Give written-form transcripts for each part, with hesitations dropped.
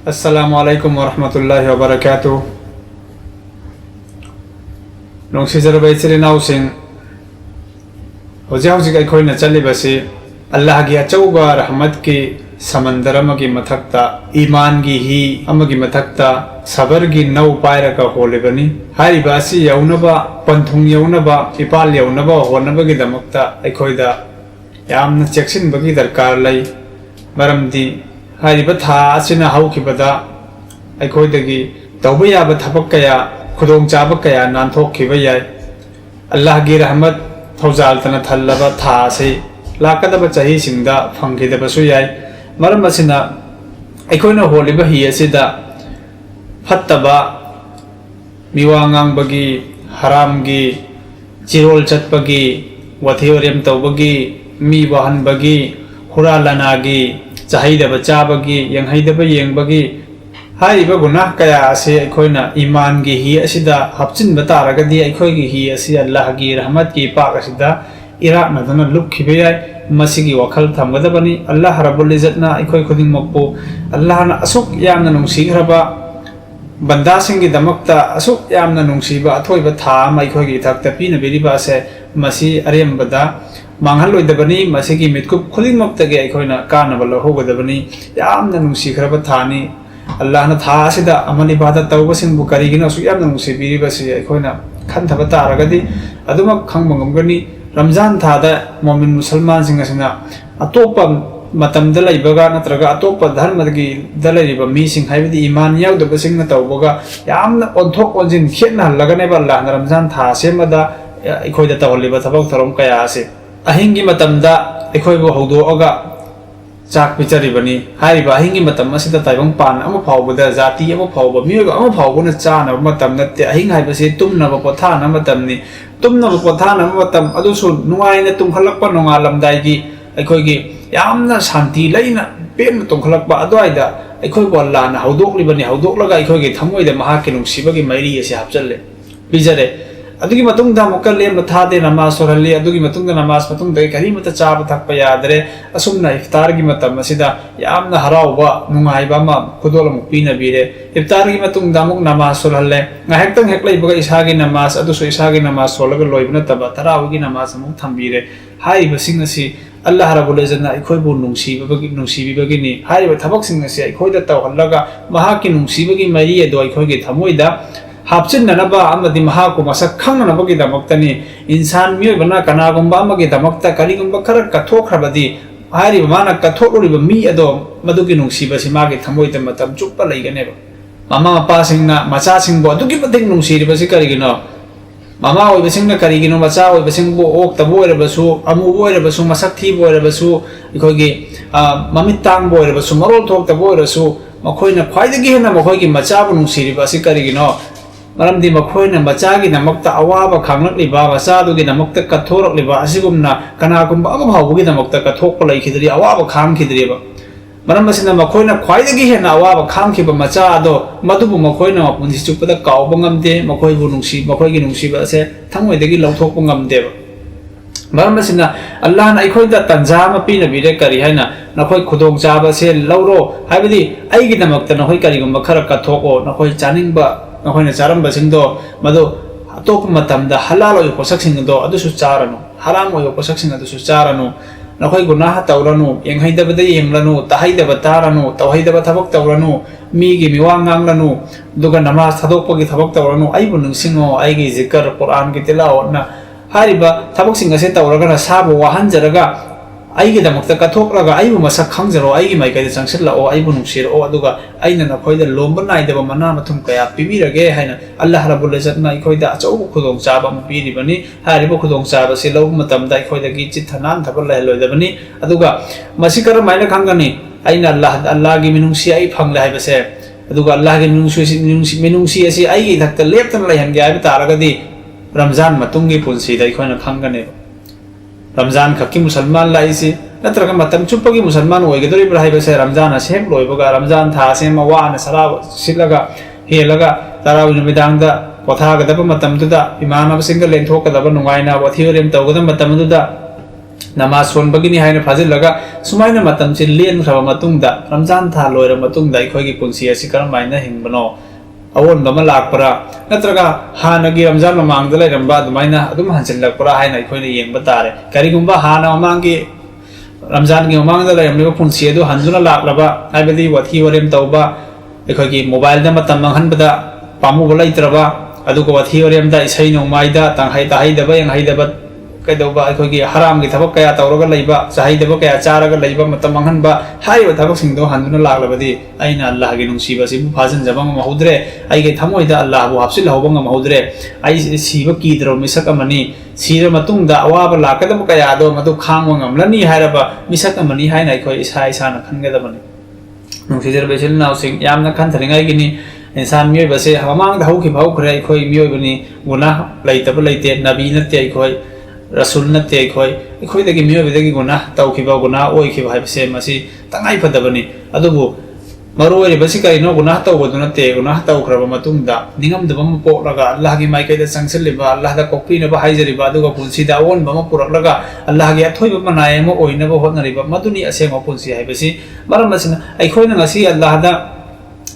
अस्सलामुअलैकुम वरहमतुल्लाहि वबरकातुहू। नुंसीजरब इचिल इनाउसिंग हौजिक हौजिक अखोइना चलिबसि अल्लाहगी अचौबा रहमत की समंदर अमगी मथक्ता ईमान की ही अमगी मथक्ता सबर की नौ पायरका होलिबनी हारिबा असि यौनबा पंथुंग यौनबा इपाल यौनबा होनबगी दमक्ता अखोइदा यामना चेक्सिनबगी दरकार लई। मरमदी हारिबा था असिना हौखिबदा अखोइदगी तौबा याबा थबक कया खुदोंग चाबा कया नानथोखिबा याय। अल्लाह की रहमत थौजालतना थल्लबा था से लाकदबा चाही सिंगदा फंगिदबसु याय। मरम असिना अखोइना होलिबा ही असिदा फत्तबा मिवा ngangbagi haramgi chirol chatpagi wathiorem tawbagi mi wahanbagi huralanagi chahaidaba chabagi yanghaidaba yengbagi हाइबा गुनाह कया असे अखोइना ईमान की ही असिदा हपचिनबा तारगदि अखोइगी ही असि अल्लाह की रहमत की पाक असिदा इराकनदना लुपखिबा याय। मसिगी वखल थमगदबनी अल्लाह रब्बुल इज्जतना अखोइ खुदिंगमकपु अल्लाहना असुक यामना नुंसिग्रबा बंदासिंगी दमक्ता असुक यामना नुंसिबा अथोइबा था अमा अखोइगी इथक्ता पिनबिरिबा असे मसि अरेमबदा मांगहलोइदबनी मसिगी मितकुप खुदिंगमक्तगे अखोइना कानबा लहोगदबनी यामना नुंसिग्रबा थानी। अल्लाह न था असिदा अमन इबादत तौबसिंगबु करिगिनो असुक यामना नुंसिबिरिबसि अखोइना खनथबा तारगदि अदुमक खंगबा ngамगनी रमजान थादा मोमिन मुसलमान सिंग असिना अतोपा मतमदा लैबगा नत्रगा अतोपा धर्मदगी दलैरिबा मीसिंग हाइबदि ईमान याउदबसिंगना तौबगा यामना ओन्थोक ओन्जिन खेतना हल्लगनेबा अल्लाह न रमजान था सेमदा अखोइदा तौलिबा थबक थरम कया असे अहिंगी मतमदा अखोइबु हौदोअगा चाक पिचरिबनी हारिबा अहिंगी मतम असिदा ताइबंग पान अमा फावबदा जाति अमा फावबा मियोबा अमा फावबना चानबा मतम नत्ते अहिंग हाइबसे तुमनबा पोथाना मतमनि तुमनबा पोथाना मतम अदुसु नुंगाइना तुमखलकपा नोंगालमदाइगी अखोइगी यामना शांति लैना पेन तुमखलकपा अदवाइदा अखोइबु अल्लाहना हौदोक्लिबनी हौदोक्लगा अखोइगी थमोइदा महाकि नुंसिबगी मैरी असे हापचल्ले पिजरे। अदुगी मतुंगदा मुक्का लेमना थादे नमाज सोरहल्ले अदुगी मतुंगदा नमाज मतुंगदा करीमता चाबा थक्पा यादरे असुमना इफ्तार की मतम असिदा यामना हराउबा नुंगाइबा मा खुदोलमुक पिनबिरे। इफ्तार की मतुंगदा मुक नमाज सोरहल्ले ngahektang heklaibaga isagi नमाज अदुसु isagi नमाज सोलगा लोइबना तबा तरावगी नमाज मुक थंबिरे। हाइबा सिंग असि अल्लाह रब्बुल इज्जतना अखोइबु नुंसिबिबगिनी हाइबा थबक सिंग असि अखोइदा तौहल्लगा महाकि नुंसिबगी मरी अदो अखोइगी थमोइदा हापचिननबा अमदि महाकु मसक खंगनबगिदमक्तनी इंसान मियोबना कनागुंबा अमगिदमक्ता करिगुंबा खर कथोख्रबदि हारिबा माना कथोलुरिबा मी अदो मदुगी नुंसिबसि मागे थमोइदा मतम चुप्पा लैगनेबा। मामा मपासिंगना मचासिंगबो अदुगी मथिंग नुंसिरिबसि करिगिनो मामा ओइबसिंगना करिगिनो मचा ओइबसिंगबो ओक्तबो ओइरबसु अमुबो ओइरबसु मसक थीबो ओइरबसु अखोइगी ममित तांगबो ओइरबसु मरोल थोक्तबो ओइरसु मखोइना ख्वाइदगी हेना मखोइगी मचाबु नुंसिरिबसि करिगिनो मरमदी मखोइना मचागी नमक्ता अवाबा खांगलक्लिबा मचादुगी नमक्ता कथोरक्लिबा असिगुमना कनागुंबा अमा फावबगी नमक्ता कथोक्पा लैखिदरि अवाबा खांखिदरिबा। मरम असिना मखोइना ख्वाइदगी हेना अवाबा खांखिबा मचा अदो मदुबु मखोइना मपुंसि चुप्पदा काउबा ngamde मखोइबु नुंसि मखोइगी नुंसिबा असे थंगोइदगी लौथोकपा ngamदेबा। मरम असिना अल्लाहना अखोइदा तंजा अमा पिनबिरे करि हाइना नखोइ खुदोंग चाबा से लौरो हाइबदि अइगी नमक्ता नखोइ करिगुंबा खर कथोको नखोइ चानिंगबा नखोइना चारंबसिंगदो मदो अतोप मतमदा हलाल ओइ पोसकसिंगदो अदुसु चारनु हराम ओइ पोसकसिंग अदुसु चारनु नखोइ गुनाह तौरनु यंगहैदबदा येंगलनु तहैदबा तारनु तौहैदबा थबक तौरनु मीगी मिवा nganglanu दुगा नमाज थदोकपगी थबक तौरनु अइबु नुंसिंगो अइगी जिकर कुरान की तिलावतना हारिबा थबकसिंग असे तौरगना साबो वाहनजरगा अइगी दमक्ता कथोक्लगा अइबु मसक खंगजरो अइगी माइकैदा चंगसिल्लाओ अइबु नुंसिरो अदुगा अइना नखोइदा लोंबा नाइदबा मना मथुम कया पिबिरगे हाइना अल्लाह रब्बुल इज्जतना अखोइदा अचौबु खुदोंग चाबा अमा पिरिबनी हारिबा खुदोंग चाबा से लौबा मतमदा अखोइदगी चित्थनान थबा लहलोइदबनी अदुगा मसि करमाइना खंगनी अइना अल्लाह की मिनुंसि अइ फंगले हाइबसे अदुगा अल्लाह की मिनुंसि असि अइगी धक्ता लेप्तना लैहनगे हाइबा तारगदि रमजान मतुंगी पुंसिदा अखोइना खंगने। रमजान खक्की मुसलमान लाइसी नत्रगा मतम चुप्पगी मुसलमान ओइगदोरिब्रा हाइबसे रमजान असेक लोइबगा रमजान था सेमा वाना सराब सिलगा हेलगा तराउ नुमिदांगदा पोथागदबा मतमदुदा इमानबसिंगा लेंथोकदबा नुंगाइना वथियोरेम तौगदा मतमदुदा नमाज सोनबगिनी हाइना फाजिलगा सुमाइना मतम से लेनख्रबा मतुंगदा रमजान था लोइरा मतुंगदा अखोइगी पुंसी असि करमाइना हिंबनो अवोन बमा लाकपरा नत्रगा हानगी रमजान ममांगदा लेरंबा दुमाइना अदुम हंसिलकपरा हाइना अखोइना येंबा तारे करिगुंबा हाना ममांगी रमजान की ममांगदा लेरंबा पुंसी अदु हंजुना लाकलबा हाइबदी वथी वरेम तौबा अखोइगी मोबाइल दा मतम मंगहनबदा पामुबा लैत्रबा अदुगा वथी वरेमदा इसै नोंमाइदा तंहाइ ताहाइदबा यंहाइदबा कईदौबा अखोइगी हराम की थबक कया तौरगा लैबा चाहिदबा कया चारगा लैबा मतम मंगहनबा हाइबा थबकसिंगदो हंजुना लाकलबदी अइना अल्लाह की नुंसीबासिबु फाजनजबा ngमहौद्रे अइगे थमोइदा अल्लाह बु हापसिलहौबा ngमहौद्रे अइ सीबा कीद्रो मिसक अमनी सीर मतुंगदा अवाबा लाकदबा कयादो मदु खांगवा ngमलनी हाइरबा मिसक अमनी हाइना अखोइ इसा इसाना खनगदबनी नुंसीजरबा इसिल नाउसिंग यामना खनथरिंगाइगिनी इंसान मियोइबसे ममांगदा हौखिबा हौखरे अखोइ मियोइबनी गुनाह लैतबा लैते नबी नते अखोइ रसूल नते अखोइदगी मियोइबदगी गुनाह तौखिबा गुनाह ओइखिबा हाइबसे मसी तंगाइ फदबनी अदुबु मरोइबसी करिनो गुनाह तौबदु नते गुनाह तौखरबा मतुंगदा निंगमदबा मपोलगा अल्लाह की माइकैदा संगसलिबा अल्लाह दा कोक्पिनबा हाइजरिबा अदुगा पुंसीदा अवोनबा मपुरकलगा अल्लाह की अथोइबा मनाय म ओइनबा होतनरिबा मदुनी असेंग पुंसी हाइबसी मरमसिना अखोइना ngasi अल्लाह दा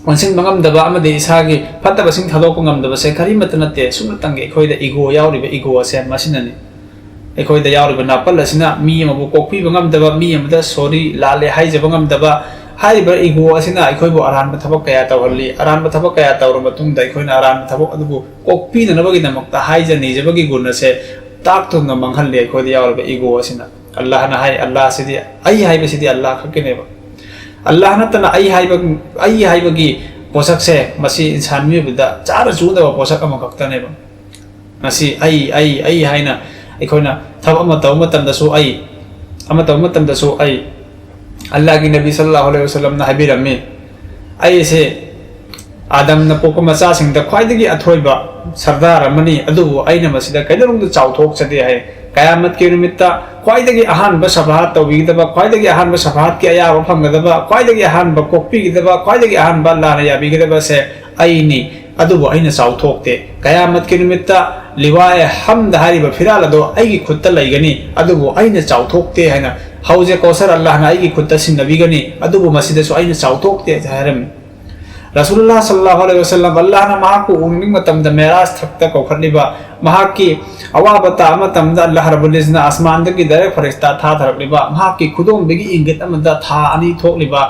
वंसिंग मंगमदबा अमदे इसागी फत्तबसिंग थादोक ngमदबसे करिमत नते सुमतंगे अखोइदा इगो यावरिबा इगो असे मसिननी अखोइदा यावरिबा नापल असिना मी अमबु कोक्पिबा ngमदबा मी अमदा सॉरी लाले हाइजबा ngमदबा हाइबा इगो असिना अखोइबु अरानबा थबक कया तवहल्ली अरानबा थबक कया तवर मतुंगदा अखोइना अरानबा थबक अदुबु कोक्पिननबगी नमक्ता हाइजनी जबगी गुणसे ताकतुंग मंगहल्ले अखोइदा यावरिबा इगो असिना अल्लाह ना हाइ अल्लाह सिदि अइ हाइबसिदि अल्लाह खकेनेबा अल्लाह नतना अइ हाइबगी पोषक से मसी इंसान मियोइबदा चार जुदबा पोषक अमा खक्तनेबा ngasi ai haina अखोइना थब अमा तौ मतमदसु अइ अल्लाह की नबी सल्लल्लाहु अलैहि वसल्लम ना हाबिरमी अइसे आदम न पोक मचा सिंग द ख्वाइदगी अथोइबा सरदार अमनी अदुबु अइना मसिदा कैदरुंग चाउथोक चदे है कयामत के निमित्ता ख्वाइदगी अहानबा सफाहत तौबीगदबा ख्वाइदगी अहानबा सफाहत के अयाबा फंगदबा ख्वाइदगी अहानबा कोक्पीगदबा ख्वाइदगी अहानबा अल्लाह ने याबीगदबा से अइनी अदुबु अइना चाउथोकते कयामत के निमित्ता लिवाए हमद हारिबा फिराल अदो अइगी खुत्ता लैगनी अदुबु अइना चाउथोकते हैना हौजे कौसर अल्लाह ना अइगी खुत्ता सिन्नबीगनी अदुबु मसिदसु अइना चाउथोकते हारम रसूलुल्लाह सल्लल्लाहु अलैहि वसल्लम अल्लाह ना महाकु उंगनिंग मतमदा मेराज थक्ता कौखरलिबा महाकी अवाबता मतमदा अल्लाह रब्बुल इज्जत आसमानदगी डायरेक्ट फरिश्ता था थरकलिबा महाकी खुदोंबगी इंगित अमदा था अनि थोकलिबा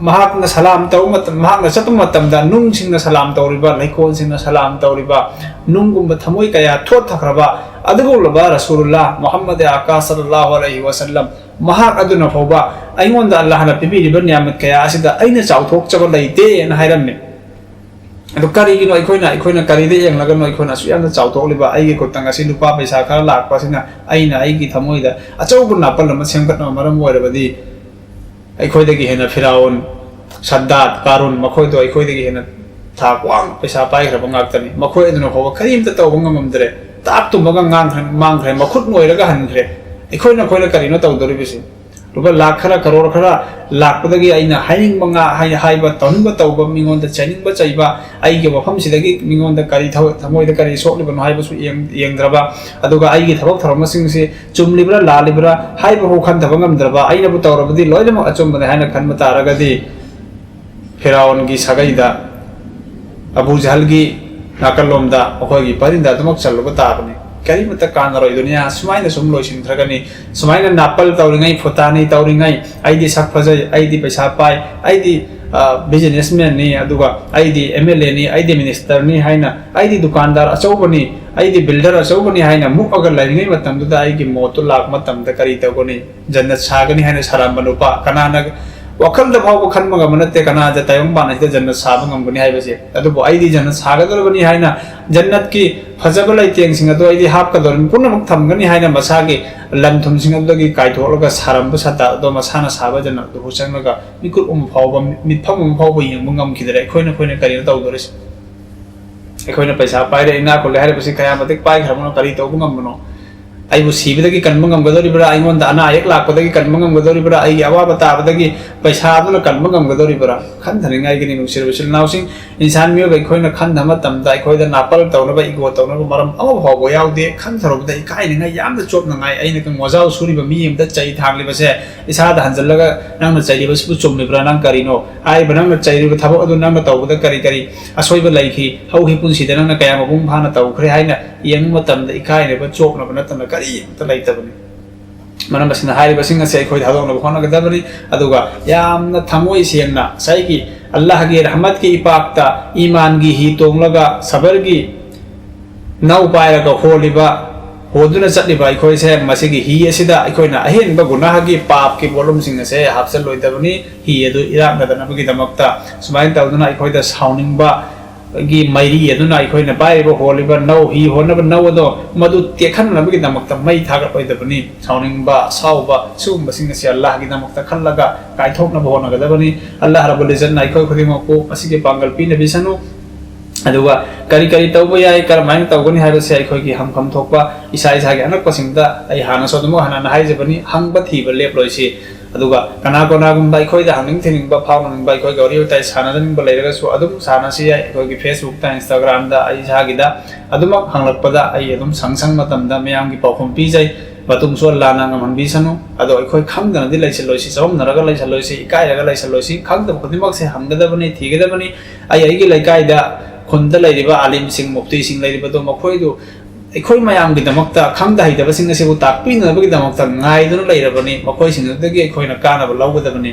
महाकना सलाम तौ महाकना चतु मतमदा नुंग सिंगना सलाम तौरिबा लैकोन सिंगना सलाम तौरिबा नुंगुंबा थमोय कया थोत थखरबा अदुगुलबा रसूलुल्लाह मुहम्मद आका सल्लल्लाहु अलैहि वसल्लम महाक अदुना फौबा अइंगोंदा अल्लाह ना पिबिरिबा नियामत कया असिदा अइना चाउथोक चबा लैते न हाइरमने अदु करिगिनो अखोइना करिदे यंगलगनो अखोइना सुयाना चाउथोकलिबा अइगे खुतंग असि लुपा पैसा खरा लाकपासिना अइना अइगी थमोइदा अचौबु नापल अमा सेमगतना मरम ओइरबदी अखोइदगी हेना फिराउन सद्दात कारुन मखोइदो अखोइदगी हेना था क्वांग पैसा पाइखरबा ngakतनी मखोइ अदुना फौबा करिमता तौबा ngममद्रे ताक तुमबा मांगखरे मखुत नोइरगा हनखरे अखोइना करिनो तौदोरिबिसि रुपा लाख खरा करोड़ खरा लाखपदगी अइना हाइनिंगबा हाइबा तौनिंगबा तौबा मिंगोंदा चाइनिंगबा चाइबा अइगे वफमसिदगी मिंगोंदा करि थमोइदा करि सोक्लिबनो हाइबसु येंगद्रबा अदुगा अइगे थबक थरमसिंगसे चुमलिब्रा लालिब्रा हाइबा हो खनथबा ngमद्रबा अइनाबु तौरबदि लोइनम अचुमबने हाइना खनबा तारगदि फिराउन की सगैदा अबू जहल की नाकलोमदा अखोइगी परिंदा दमक चलबा ताबने करिमत कानरो दुनिया सुमाइना सुम लोइसिनथ्रगनी सुमाइना नापल तौरिङै फोटानी तौरिङै आइदी सक फजै आइदी पैसा पाइ आइदी बिजनेसमैन नि अदुगा आइदी एमएलए नि आइदी मिनिस्टर नि हाइना आइदी दुकानदार अचौबनी आइदी बिल्डर अचौबनी हाइना मुक अगर लैरिङै मतमदुदा आइगी मोतु लाख मतमदा करि तगोनी जन्नत सागनी हाइना साराम नुपा कनाना वखल फाव खनबा ngमनते कना ज तायम बानाइदा जन्नत साब ngमगनी हाइबसे अदुबो आइदी जन्नत सागदरबनी हाइना जन्नत की फजब लैतेंग सिंग अदो आइदी हापकदोर पुनमक थमगनी हाइना मसागे लंथुम सिंग अदोगी काइथोलगा सारमबा सता अदो मसाना साबा जन्नत दो हुचंगगा मिकुल फावबा मिथम फावबा यंग ngमखिदरे खोइना करिनो तौदोरिस एखोइना पैसा पाइरे इना को लेहारे बसी कयामतिक पाइ खरमनो करि तौबा ngमनो ꯑꯩꯕꯨ ꯁꯤꯕꯗꯒꯤ ꯀꯟꯕ ꯉꯝꯒꯗꯧꯔꯤꯕ꯭ꯔꯥ ꯑꯩꯉꯣꯟꯗ ꯑꯅꯥ ꯑꯌꯦꯛ ꯂꯥꯛꯄꯗꯒꯤ ꯀꯟꯕ ꯉꯝꯒꯗꯧꯔꯤꯕ꯭ꯔꯥ ꯑꯩꯒꯤ ꯑꯋꯥꯕ ꯇꯥꯕꯗꯒꯤ ꯄꯩꯁꯥꯗꯨꯅ ꯀꯟꯕ ꯉꯝꯒꯗꯧꯔꯤꯕ꯭ꯔꯥ ꯈꯟꯊꯅꯤꯡꯉꯥꯏꯒꯤꯅꯤ ꯅꯨꯡꯁꯤꯔꯕ ꯏꯆꯤꯜ ꯏꯅꯥꯎꯁꯤꯡ ꯏꯟꯁꯥꯟ ꯃꯤꯑꯣꯏꯕ ꯑꯩꯈꯣꯏꯅ ꯈꯟꯊꯕ ꯃꯇꯝꯗ ꯑꯩꯈꯣꯏꯗ ꯅꯥꯄꯜ ꯇꯧꯅꯕ ꯏꯒꯣ ꯇꯧꯅꯕ ꯃꯔꯝ ꯑꯃ ꯐꯥꯎꯕ ꯌꯥꯎꯗꯦ ꯈꯟꯊꯔꯨꯕꯗ ꯏꯀꯥꯏꯅꯤꯡꯉꯥꯏ ꯌꯥꯝꯅ ꯆꯣꯞꯅꯉꯥꯏ ꯑꯩꯅ ꯋꯥꯖꯥꯎ ꯁꯨꯔꯤꯕ ꯃꯤ ꯑꯃꯗ ꯆꯩ ꯊꯥꯡꯂꯤꯕꯁꯦ ꯏꯁꯥꯗ ꯍꯟꯖꯜꯂꯒ ꯅꯪꯅ ꯆꯩꯔꯤꯕꯁꯤꯕꯨ ꯆꯨꯝꯂꯤꯕ꯭ꯔꯥ ꯅꯪ ꯀꯔꯤꯅꯣ ꯍꯥꯏꯔꯤꯕ ꯅꯪꯅ ꯆꯩꯔꯤꯕ ꯊꯕꯛ ꯑꯗꯨ ꯅꯪꯅ ꯇꯧꯕꯗ ꯀꯔꯤ ꯀꯔꯤ ꯑꯁꯣꯏꯕ ꯂꯩꯈꯤ ꯍꯧꯈꯤ ꯄꯨꯟꯁꯤꯗ ꯅꯪꯅ ꯀꯌꯥ ꯃꯄꯨꯡ ꯐꯥꯅ ꯇꯧꯈ꯭ꯔꯦ ꯍꯥꯏꯅ ꯌꯦꯡꯕ ꯃꯇꯝꯗ ꯏꯀꯥꯏꯅꯕ ꯆꯣꯛꯅꯕ ꯅꯠꯇꯅ ꯀꯔꯤꯝꯇ ꯂꯩꯇꯕꯅꯤ ꯃꯔꯝ ꯑꯁꯤꯅ ꯍꯥꯏꯔꯤꯕꯁꯤꯡ ꯑꯁꯤ ꯑꯩꯈꯣꯏ ꯊꯥꯗꯣꯛꯅꯕ ꯍꯣꯠꯅꯒꯗꯕꯅꯤ ꯑꯗꯨꯒ ꯌꯥꯝꯅ ꯊꯃꯣꯏ ꯁꯦꯡꯅ ꯉꯁꯥꯏꯒꯤ ꯑꯜꯂꯥꯍꯒꯤ ꯔꯍꯃꯠꯀꯤ ꯏꯄꯥꯛꯇ ꯏꯃꯥꯟꯒꯤ ꯍꯤ ꯇꯣꯡꯂꯒ ꯁꯕꯔꯒꯤ ꯅꯧ ꯄꯥꯏꯔꯒ ꯍꯣꯜꯂꯤꯕ ꯍꯣꯗꯨꯅ ꯆꯠꯂꯤꯕ ꯑꯩꯈꯣꯏꯁꯦ ꯃꯁꯤꯒꯤ ꯍꯤ ꯑꯁꯤꯗ ꯑꯩꯈꯣꯏꯅ ꯑꯍꯦꯟꯕ ꯒꯨꯅꯥꯍꯒꯤ ꯄꯥꯞꯀꯤ ꯄꯣꯠꯂꯨꯝꯁꯤꯡ ꯑꯁꯦ ꯍꯥꯞꯆꯜꯂꯣꯏꯗꯕꯅꯤ ꯍꯤ ꯑꯗꯨ ꯏꯔꯥꯛꯅꯗꯅꯕꯒꯤꯗꯃꯛꯇ ꯁꯨꯃꯥꯏꯅ ꯇꯧꯗꯨꯅ ꯑꯩꯈꯣꯏꯗ ꯁꯥꯎꯅꯤꯡꯕ ꯒꯤ ꯃꯩꯔꯤ ꯑꯗꯨꯅ ꯑꯩꯈꯣꯏꯅ ꯄꯥꯏꯔꯤꯕ ꯍꯣꯜꯂꯤꯕ ꯅꯧ ꯍꯤ ꯍꯣꯟꯅꯕ ꯅꯧ ꯑꯗꯣ ꯃꯗꯨ ꯇꯦꯛꯍꯟꯅꯕꯒꯤꯗꯃꯛꯇ ꯃꯩ ꯊꯥꯒꯠꯂꯣꯏꯗꯕꯅꯤ ꯁꯥꯎꯅꯤꯡꯕ ꯑꯁꯥꯎꯕ ꯁꯤꯒꯨꯝꯕꯁꯤꯡ ꯑꯁꯤ ꯑꯜꯂꯥꯍꯒꯤꯗꯃꯛꯇ ꯈꯜꯂꯒ ꯀꯥꯏꯊꯣꯛꯅꯕ ꯍꯣꯠꯅꯒꯗꯕꯅꯤ ꯑꯜꯂꯥꯍ ꯔബ്ꯕꯨꯜ ꯏꯖꯠꯅ ꯑꯩꯈꯣꯏ ꯈꯨꯗꯤꯡꯃꯛꯄꯨ ꯃꯁꯤꯒꯤ ꯄꯥꯡꯒꯜ ꯄꯤꯅꯕꯤꯁꯅꯨ ꯑꯗꯨꯒ ꯀꯔꯤ ꯀꯔꯤ ꯇꯧꯕ ꯌꯥꯏ ꯀꯔꯝꯍꯥꯏꯅ ꯇꯧꯒꯅꯤ ꯍꯥꯏꯕꯁꯦ ꯑꯩꯈꯣꯏꯒꯤ ꯍꯪꯐꯝ ꯊꯣꯛꯄ ꯏꯁꯥꯒꯤ ꯑꯅꯛꯄꯁꯤꯡꯗ ꯑꯩ ꯍꯥꯟꯅꯁꯨ ꯑꯗꯨꯃꯛ ꯍꯥꯟꯅ ꯍꯥꯏꯖꯕꯅꯤ ꯍꯪꯕ ꯊꯤꯕ ꯂꯦꯞꯂꯣꯏꯁꯤ ꯑꯗꯨꯒ ꯀꯅꯥꯒꯨꯝꯕ ꯑꯩꯈꯣꯏꯗ ꯍꯪꯅꯤꯡ ꯊꯤꯅꯤꯡꯕ ꯐꯥꯎꯅꯅꯤꯡꯕ ꯑꯩꯈꯣꯏꯒ ꯋꯥꯔꯤ ꯋꯥꯇꯥꯏ ꯁꯥꯟꯅꯅꯤꯡꯕ ꯂꯩꯔꯒꯁꯨ ꯑꯗꯨꯝ ꯁꯥꯟꯅꯁꯤ ꯌꯥꯏ ꯑꯩꯈꯣꯏꯒꯤ ꯐꯦꯁꯕꯨꯛꯇ ꯏꯟꯁꯇꯥꯒ꯭ꯔꯥꯝꯗ ꯑꯩ ꯏꯁꯥꯒꯤꯗ ꯑꯗꯨꯃꯛ ꯍꯪꯂꯛꯄꯗ ꯑꯩ ꯑꯗꯨꯝ ꯁꯪ ꯃꯇꯝꯗ ꯃꯌꯥꯝꯒꯤ ꯄꯥꯎꯈꯨꯝ ꯄꯤꯖꯩ ꯃꯇꯨꯡꯁꯨ ꯑꯜꯂꯥꯍꯅ ꯉꯝꯍꯟꯕꯤꯁꯅꯨ ꯑꯗꯣ ꯑꯩꯈꯣꯏ ꯈꯪꯗꯅꯗꯤ ꯂꯩꯁꯜꯂꯣꯏꯁꯤ ꯆꯃꯝꯅꯔꯒ ꯂꯩꯁꯜꯂꯣꯏꯁꯤ ꯏꯀꯥꯏꯔꯒ ꯂꯩꯁꯜꯂꯣꯏꯁꯤ ꯈꯪꯗꯕ ꯈꯨꯗꯤꯡꯃꯛꯁꯦ ꯍꯪꯒꯗꯕꯅꯤ ꯊꯤꯒꯗꯕꯅꯤ ꯑꯩꯒꯤ ꯂꯩꯀꯥꯏꯗ ꯈꯨꯟꯗ ꯂꯩꯔꯤꯕ ꯑꯥꯂꯤꯝꯁꯤꯡ ꯃꯨꯐꯇꯤꯁꯤꯡ ꯂꯩꯔꯤꯕꯗꯣ ꯃꯈꯣꯏꯗꯨ ꯑꯩꯈꯣꯏ ꯃꯌꯥꯝꯒꯤꯗꯃꯛꯇ ꯈꯪꯗ ꯍꯩꯇꯕꯁꯤꯡ ꯑꯁꯤꯕꯨ ꯇꯥꯛꯄꯤꯅꯕꯒꯤꯗꯃꯛꯇ ꯉꯥꯏꯗꯨꯅ ꯂꯩꯔꯕꯅꯤ ꯃꯈꯣꯏꯁꯤꯡꯗꯨꯗꯒꯤ ꯑꯩꯈꯣꯏꯅ ꯀꯥꯟꯅꯕ ꯂꯧꯒꯗꯕꯅꯤ